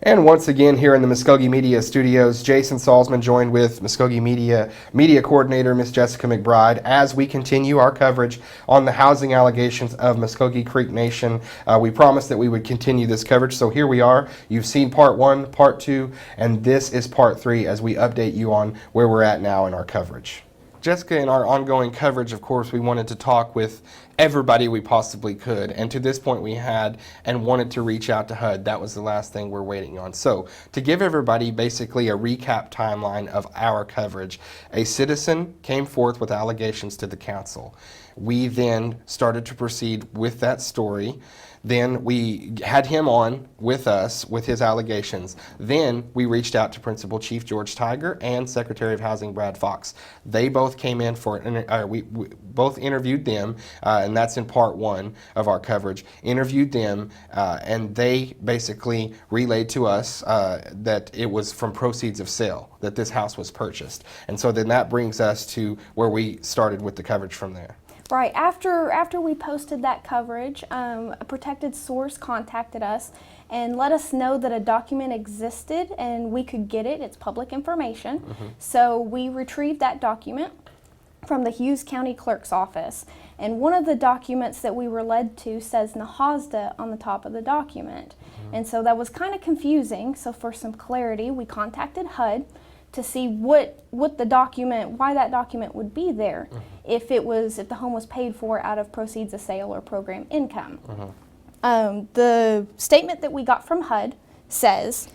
And once again here in the Muscogee Media Studios, Jason Salzman joined with Muscogee Media Coordinator Miss Jessica McBride as we continue our coverage on the housing allegations of Muscogee Creek Nation. We promised that we would continue this coverage, so here we are. You've seen part 1, part 2, and this is part 3 as we update you on where we're at now in our coverage. Jessica, in our ongoing coverage, of course, we wanted to talk with everybody we possibly could, and to this point we had and wanted to reach out to HUD. That was the last thing we're waiting on. So to give everybody basically a recap timeline of our coverage, a citizen came forth with allegations to the council. We then started to proceed with that story. Then we had him on with us with his allegations. Then we reached out to Principal Chief George Tiger and Secretary of Housing Brad Fox. They both came in for, we both interviewed them, and that's in part 1 of our coverage. Interviewed them, and they basically relayed to us that it was from proceeds of sale that this house was purchased. And so then that brings us to where we started with the coverage from there. Right, after we posted that coverage, a protected source contacted us and let us know that a document existed and we could get it. It's public information. Mm-hmm. So we retrieved that document from the Hughes County Clerk's office. And one of the documents that we were led to says Nahasda on the top of the document. Mm-hmm. And so that was kind of confusing. So for some clarity, we contacted HUD to see what the document, why that document would be there, mm-hmm. if the home was paid for out of proceeds of sale or program income. Mm-hmm. The statement that we got from HUD says,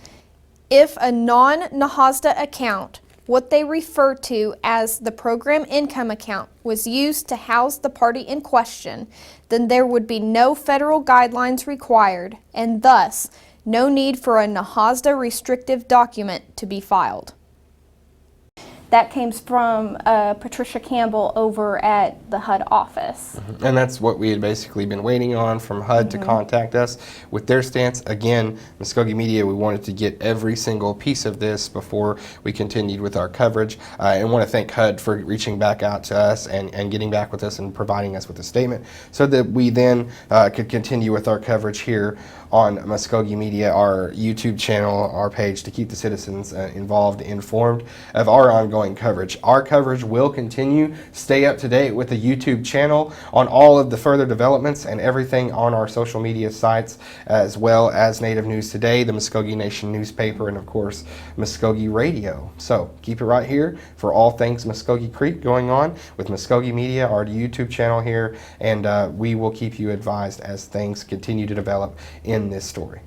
if a non-Nahasda account, what they refer to as the program income account, was used to house the party in question, then there would be no federal guidelines required, and thus no need for a Nahasda restrictive document to be filed. That came from Patricia Campbell over at the HUD office. Mm-hmm. And that's what we had basically been waiting on from HUD mm-hmm. to contact us with their stance. Again, Muscogee Media, we wanted to get every single piece of this before we continued with our coverage. And want to thank HUD for reaching back out to us and getting back with us and providing us with a statement so that we then could continue with our coverage here on Muscogee Media, our YouTube channel, our page, to keep the citizens involved, informed of our ongoing coverage. Our coverage will continue. Stay up to date with the YouTube channel on all of the further developments and everything on our social media sites, as well as Native News Today, the Muscogee Nation newspaper, and of course Muscogee Radio. So keep it right here for all things Muscogee Creek going on with Muscogee Media, our YouTube channel here, and we will keep you advised as things continue to develop in this story.